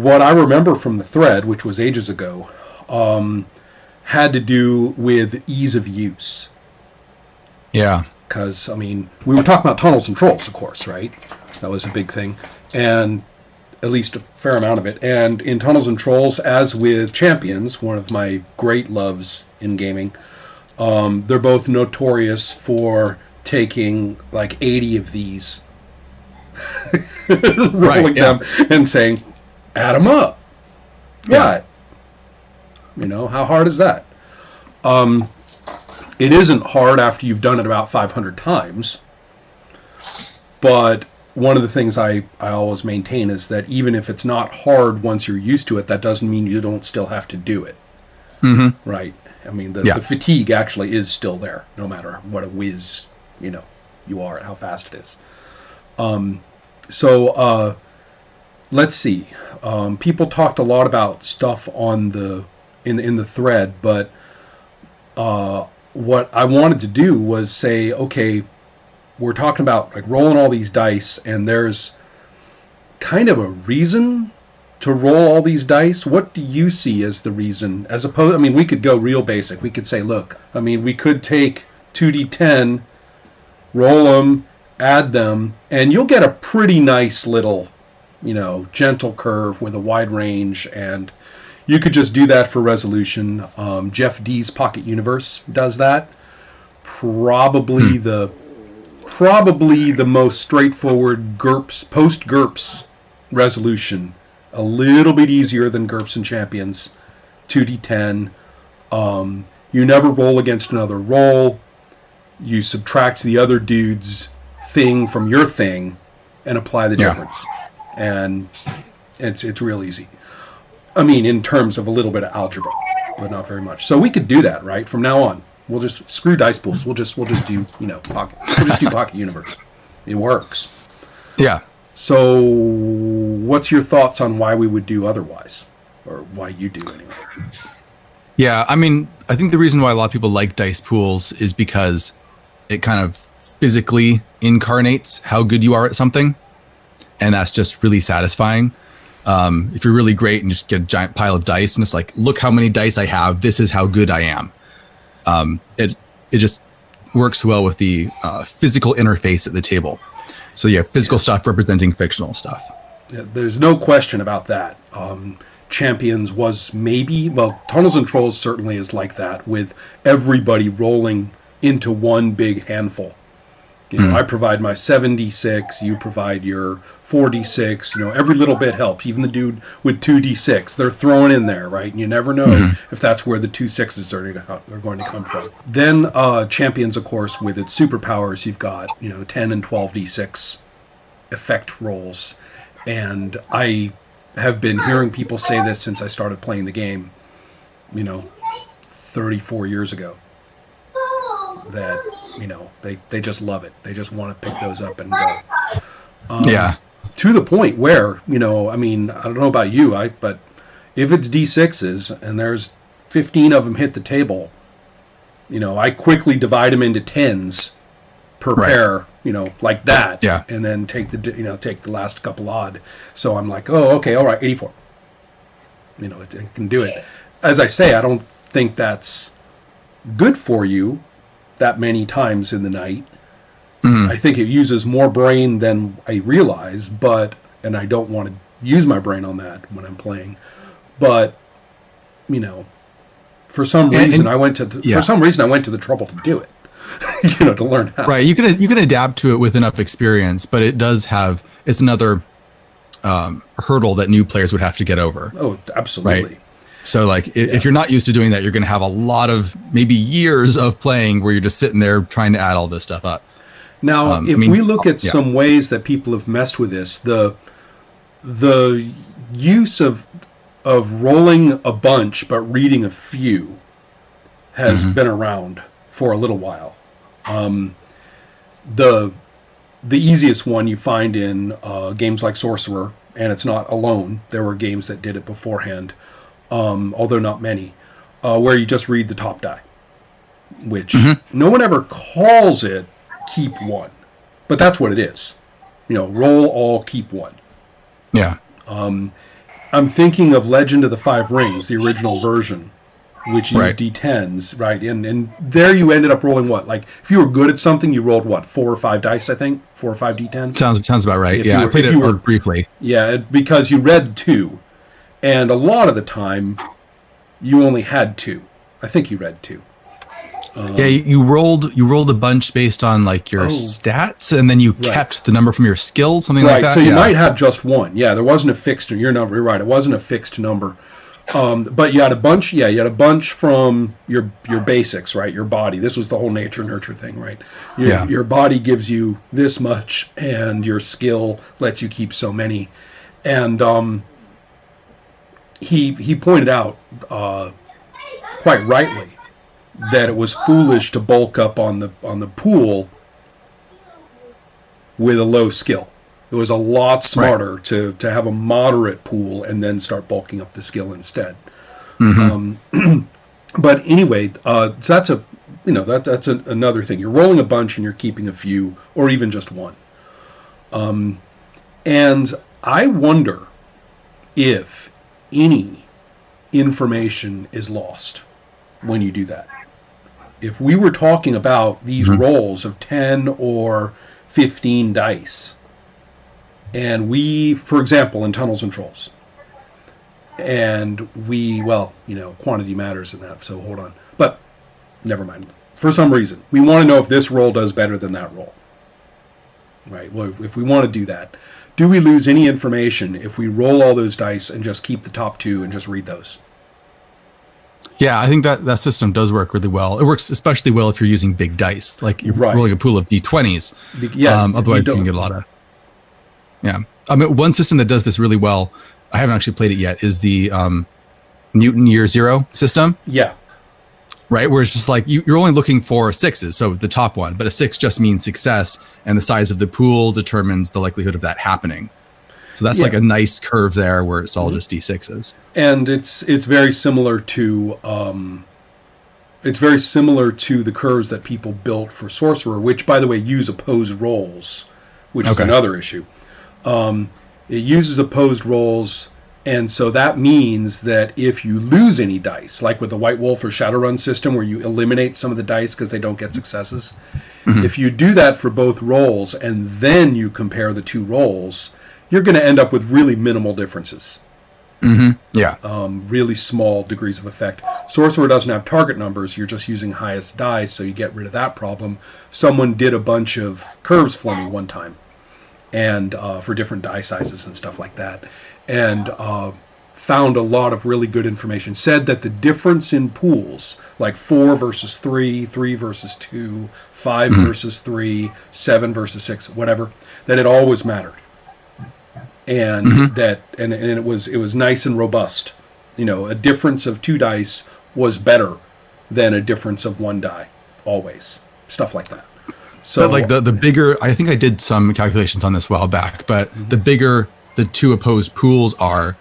what I remember from the thread, which was ages ago, had to do with ease of use. Yeah. Because, I mean, we were talking about tunnels and trolls, of course, right? That was a big thing. And at least a fair amount of it. And in Tunnels and Trolls, as with Champions, one of my great loves in gaming, they're both notorious for taking like 80 of these, rolling them and saying, add them up. What? You know, how hard is that? It isn't hard after you've done it about 500 times. But one of the things I always maintain is that even if it's not hard once you're used to it, that doesn't mean you don't still have to do it. Mm-hmm. Right? I mean, the fatigue actually is still there, no matter what a whiz, you know, you are, how fast it is. Let's see. People talked a lot about stuff on in the thread, but what I wanted to do was say, okay, we're talking about like rolling all these dice, and there's kind of a reason to roll all these dice. What do you see as the reason? As opposed, I mean, we could go real basic. We could say, look, I mean, we could take 2d10, roll them, add them, and you'll get a pretty nice little, you know, gentle curve with a wide range, and you could just do that for resolution. Jeff D's Pocket Universe does that. Probably the most straightforward GURPS, post-GURPS resolution. A little bit easier than GURPS and Champions. 2d10. You never roll against another roll. You subtract the other dude's thing from your thing and apply the difference. And it's real easy. I mean, in terms of a little bit of algebra, but not very much. So we could do that, right? From now on, we'll just screw dice pools. We'll just do, you know, Pocket Universe. It works. Yeah. So, what's your thoughts on why we would do otherwise, or why you do anyway? Yeah, I mean, I think the reason why a lot of people like dice pools is because it kind of physically incarnates how good you are at something, and that's just really satisfying. If you're really great and just get a giant pile of dice and it's like, look how many dice I have, this is how good I am. It just works well with the physical interface at the table. So you have physical stuff representing fictional stuff. Yeah, there's no question about that. Champions was Tunnels and Trolls certainly is like that, with everybody rolling into one big handful. You know, I provide my 7d6, you provide your 4d6, you know, every little bit helps. Even the dude with 2d6, they're thrown in there, right? And you never know if that's where the 2 6s are going to come from. Then Champions, of course, with its superpowers, you've got, you know, 10 and 12d6 effect rolls. And I have been hearing people say this since I started playing the game, you know, 34 years ago. That, you know, they just love it. They just want to pick those up and go. To the point where, you know, I mean, I don't know about you, but if it's D6s and there's 15 of them hit the table, you know, I quickly divide them into 10s per pair, you know, like that. Yeah. And then take the last couple odd. So I'm like, oh, okay, all right, 84. You know, it can do it. As I say, I don't think that's good for you that many times in the night. I think it uses more brain than I realize, and I don't want to use my brain on that when I'm playing. But, you know, for some reason I went to the trouble to do it. You know, to learn how. Right. You can adapt to it with enough experience, but it's another hurdle that new players would have to get over. Oh, absolutely. Right? So, like, if you're not used to doing that, you're going to have a lot of maybe years of playing where you're just sitting there trying to add all this stuff up. Now, we look at some ways that people have messed with this, the use of rolling a bunch but reading a few has been around for a little while. The easiest one you find in games like Sorcerer, and it's not alone. There were games that did it beforehand. Although not many, where you just read the top die, which no one ever calls it keep one, but that's what it is. You know, roll all, keep one. Yeah. I'm thinking of Legend of the Five Rings, the original version, which used D10s, right? And there you ended up rolling what? Like, if you were good at something, you rolled what? 4 or 5 dice, I think? 4 or 5 D10s? Sounds about right. Yeah, I played it briefly. Yeah, because you read 2. And a lot of the time, you only had 2. I think you read 2. Yeah, you rolled a bunch based on like your stats, and then you kept the number from your skills, something like that. So you might have just 1. Yeah, there wasn't a fixed your number. You're right. It wasn't a fixed number. But you had a bunch. Yeah, you had a bunch from your basics, right? Your body. This was the whole nature nurture thing, right? Your body gives you this much, and your skill lets you keep so many. And he pointed out quite rightly that it was foolish to bulk up on the pool with a low skill. It was a lot smarter to have a moderate pool and then start bulking up the skill instead. Mm-hmm. But anyway, so that's another thing. You're rolling a bunch and you're keeping a few, or even just 1. And I wonder if any information is lost when you do that. If we were talking about these rolls of 10 or 15 dice, and we, for example, in Tunnels and Trolls, and we, quantity matters in that, so hold on. But never mind. For some reason, we want to know if this roll does better than that roll. Right? Well, if we want to do that, do we lose any information if we roll all those dice and just keep the top 2 and just read those? Yeah, I think that system does work really well. It works especially well if you're using big dice, like you're rolling a pool of D20s. Otherwise, you can get a lot of... Yeah. I mean, one system that does this really well, I haven't actually played it yet, is the Newton Year Zero system. Yeah. Right? Where it's just like, you're only looking for 6s, so the top one, but a 6 just means success, and the size of the pool determines the likelihood of that happening. So that's like a nice curve there where it's all just D6s. And it's very similar to the curves that people built for Sorcerer, which, by the way, use opposed rolls, which is another issue. It uses opposed rolls, and so that means that if you lose any dice, like with the White Wolf or Shadowrun system where you eliminate some of the dice because they don't get successes, if you do that for both rolls and then you compare the 2 rolls, you're going to end up with really minimal differences. Really small degrees of effect. Sorcerer doesn't have target numbers. You're just using highest dice, so you get rid of that problem. Someone did a bunch of curves for me one time, and for different die sizes and stuff like that, and found a lot of really good information. Said that the difference in pools, like 4 versus 3, 3 versus 2, 5 versus 3, 7 versus 6, whatever, that it always mattered. And that it was nice and robust. A difference of 2 dice was better than a difference of 1 die, always. Stuff like that. So, but like the bigger, I think I did some calculations on this a while back, but the bigger the 2 opposed pools are,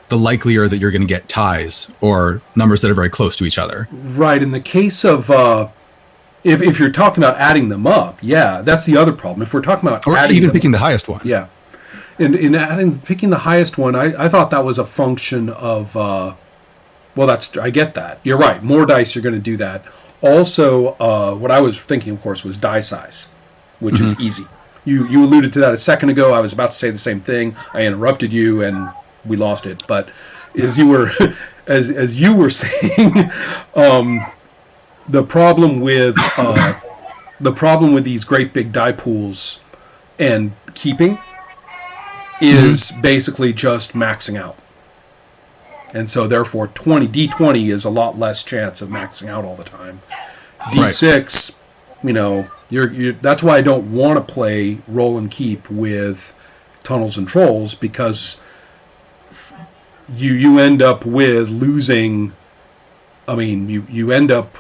the likelier that you're going to get ties or numbers that are very close to each other. Right. In the case of if you're talking about adding them up, that's the other problem. If we're talking about even picking the highest one, in picking the highest one, I thought that was a function of, I get that. You're right. More dice, you're going to do that. Also, what I was thinking, of course, was die size, which is easy. You alluded to that a second ago. I was about to say the same thing. I interrupted you, and we lost it. But as you were saying, the problem with these great big die pools and keeping is basically just maxing out. And so therefore D20 is a lot less chance of maxing out all the time. D6, that's why I don't want to play roll and keep with Tunnels and Trolls, because you end up with losing. You end up,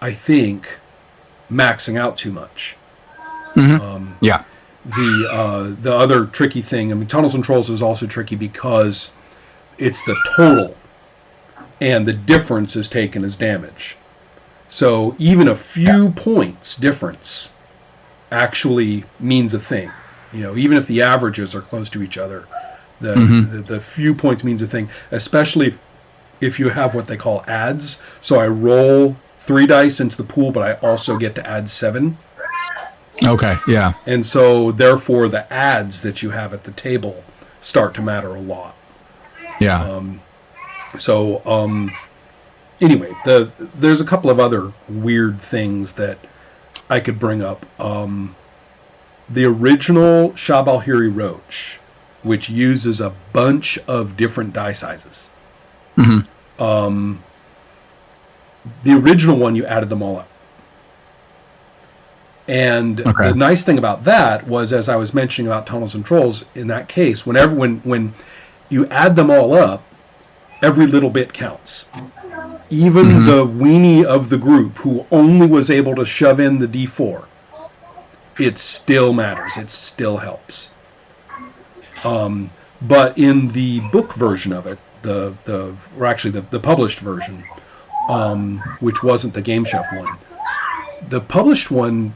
I think, maxing out too much. The other tricky thing, Tunnels and Trolls is also tricky because it's the total, and the difference is taken as damage. So even a few points difference actually means a thing. Even if the averages are close to each other, The few points means a thing, especially if you have what they call adds. So I roll 3 dice into the pool, but I also get to add 7. Okay, yeah. And so therefore the adds that you have at the table start to matter a lot. Yeah. Anyway, there's a couple of other weird things that I could bring up. The original Shab al-Hiri Roach, which uses a bunch of different die sizes. The original one, you added them all up. And the nice thing about that was, as I was mentioning about Tunnels and Trolls, in that case, when you add them all up, every little bit counts. Even the weenie of the group who only was able to shove in the D4, it still matters. It still helps. But in the book version of it, the published version, which wasn't the Game Chef one, the published one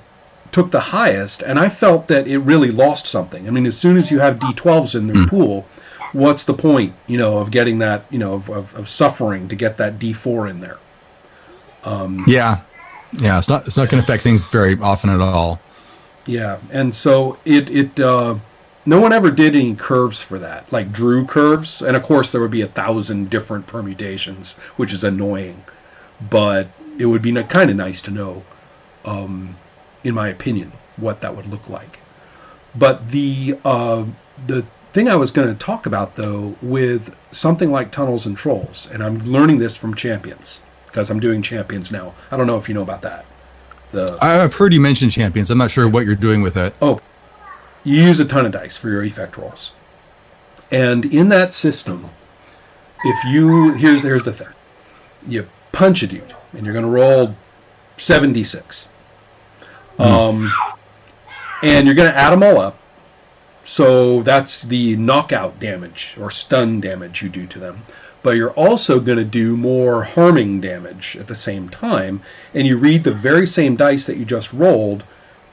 took the highest, and I felt that it really lost something. I mean, as soon as you have D12s in the pool, what's the point, of getting that, of suffering to get that D4 in there? Yeah, it's not going to affect things very often at all. Yeah, and so no one ever did any curves for that, like drew curves, and of course there would be 1,000 different permutations, which is annoying, but it would be kind of nice to know, in my opinion, what that would look like. But the thing I was going to talk about, though, with something like Tunnels and Trolls, and I'm learning this from Champions, because I'm doing Champions now. I don't know if you know about that. I've heard you mention Champions. I'm not sure what you're doing with it. Oh, you use a ton of dice for your effect rolls. And in that system, here's the thing. You punch a dude, and you're going to roll 7d6. And you're going to add them all up. So that's the knockout damage or stun damage you do to them. But you're also going to do more harming damage at the same time. And you read the very same dice that you just rolled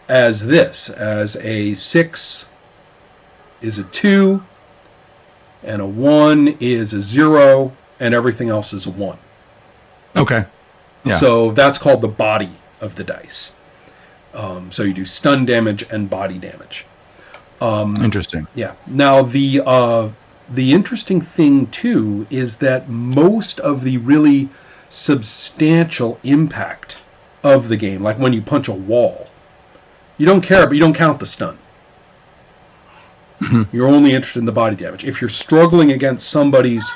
as a 6 is a 2, and a 1 is a 0, and everything else is a 1. Okay. Yeah. So that's called the body of the dice. So you do stun damage and body damage. Interesting. Yeah. Now the interesting thing too is that most of the really substantial impact of the game, like when you punch a wall, you don't care, but you don't count the stun. You're only interested in the body damage. If you're struggling against somebody's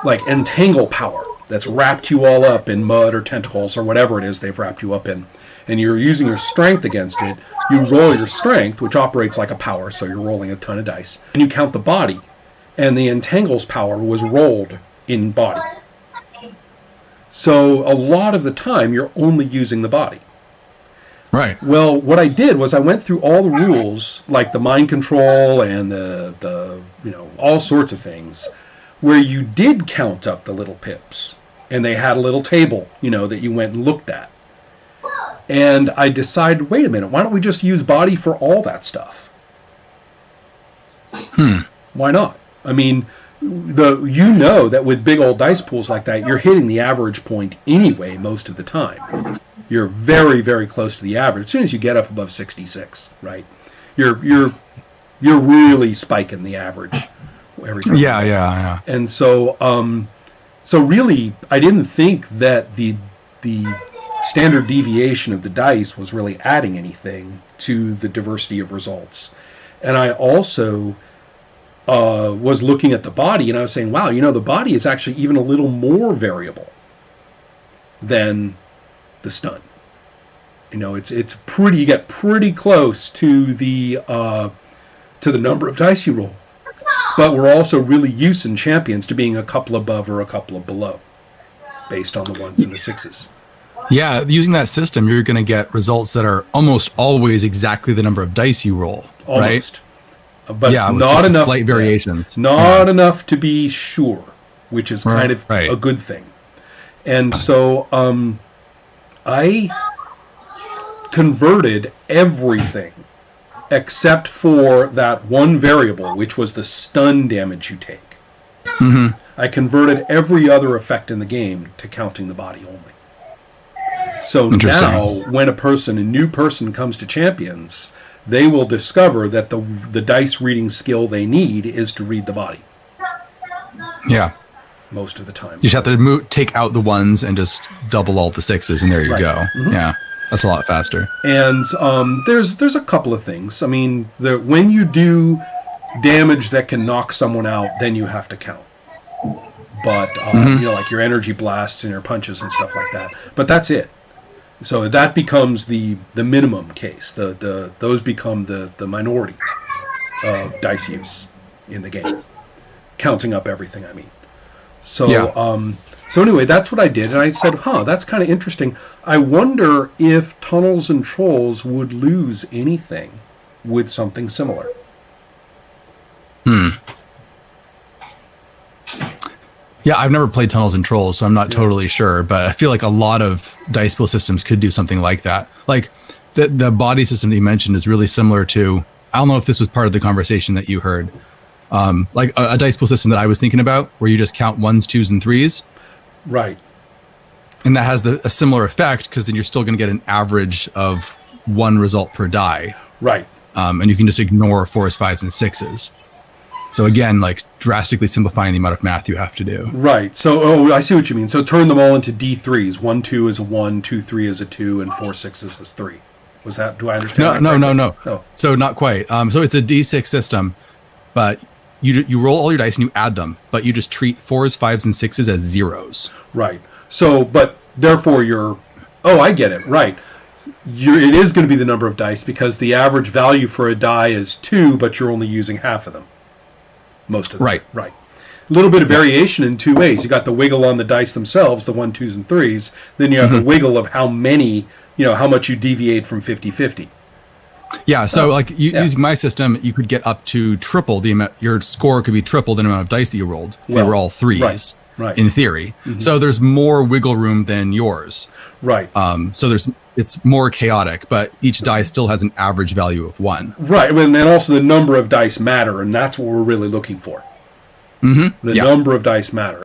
like entangle power that's wrapped you all up in mud or tentacles or whatever it is they've wrapped you up in, and you're using your strength against it, you roll your strength, which operates like a power, so you're rolling a ton of dice, and you count the body, and the entangles power was rolled in body. So a lot of the time, you're only using the body. Right. Well, what I did was I went through all the rules, like the mind control and the all sorts of things, where you did count up the little pips, and they had a little table, that you went and looked at. And I decided, wait a minute, why don't we just use body for all that stuff? Why not? I mean, that with big old dice pools like that, you're hitting the average point anyway most of the time. You're very, very close to the average. As soon as you get up above 66, right? You're really spiking the average every time. Yeah. And so really, I didn't think that the standard deviation of the dice was really adding anything to the diversity of results. And I also was looking at the body, and I was saying, wow, the body is actually even a little more variable than the stun. It's pretty. You get pretty close to the number of dice you roll, but we're also really used in Champions to being a couple above or a couple below, based on the 1s and the 6s. Yeah, using that system, you're going to get results that are almost always exactly the number of dice you roll. Almost. Right? But yeah, it's not enough slight variations. Not enough to be sure, which is kind of a good thing. And so I converted everything except for that one variable, which was the stun damage you take. Mm-hmm. I converted every other effect in the game to counting the body only. So now, when a new person comes to Champions, they will discover that the dice reading skill they need is to read the body. Yeah. Most of the time. You just have to take out the ones and just double all the sixes, and there you go. Mm-hmm. Yeah, that's a lot faster. And there's a couple of things. I mean, when you do damage that can knock someone out, then you have to count. But, like your energy blasts and your punches and stuff like that. But that's it. So that becomes the minimum case. Those become the minority of dice use in the game. Counting up everything, I mean. So, so anyway, that's what I did. And I said, that's kind of interesting. I wonder if Tunnels and Trolls would lose anything with something similar. Yeah, I've never played Tunnels and Trolls, so I'm not totally sure. But I feel like a lot of dice pool systems could do something like that. Like the body system that you mentioned is really similar to, I don't know if this was part of the conversation that you heard, like a dice pool system that I was thinking about, where you just count 1s, 2s, and 3s. Right. And that has a similar effect, because then you're still going to get an average of one result per die. Right. And you can just ignore 4s, 5s, and 6s. So again, like drastically simplifying the amount of math you have to do. Right. So, I see what you mean. So turn them all into D3s. 1, 2 is a 1, 2, 3 is a 2, and 4, 6 is a 3. Was that? Do I understand? No. So not quite. So it's a D6 system, but you roll all your dice and you add them, but you just treat 4s, 5s, and 6s as zeros. Right. So, but therefore I get it. Right. It is going to be the number of dice, because the average value for a die is 2, but you're only using half of them. Most of them. Right. A little bit of variation in two ways. You got the wiggle on the dice themselves, the 1, 2s, and 3s. Then you have the wiggle of how many, how much you deviate from 50-50. Yeah, so using my system, you could get up to triple the amount. Your score could be triple the amount of dice that you rolled if they were all 3s. Right. In theory. Mm-hmm. So there's more wiggle room than yours. Right. So it's more chaotic, but each die still has an average value of 1. Right. And also the number of dice matter, and that's what we're really looking for. Mm-hmm. The number of dice matter.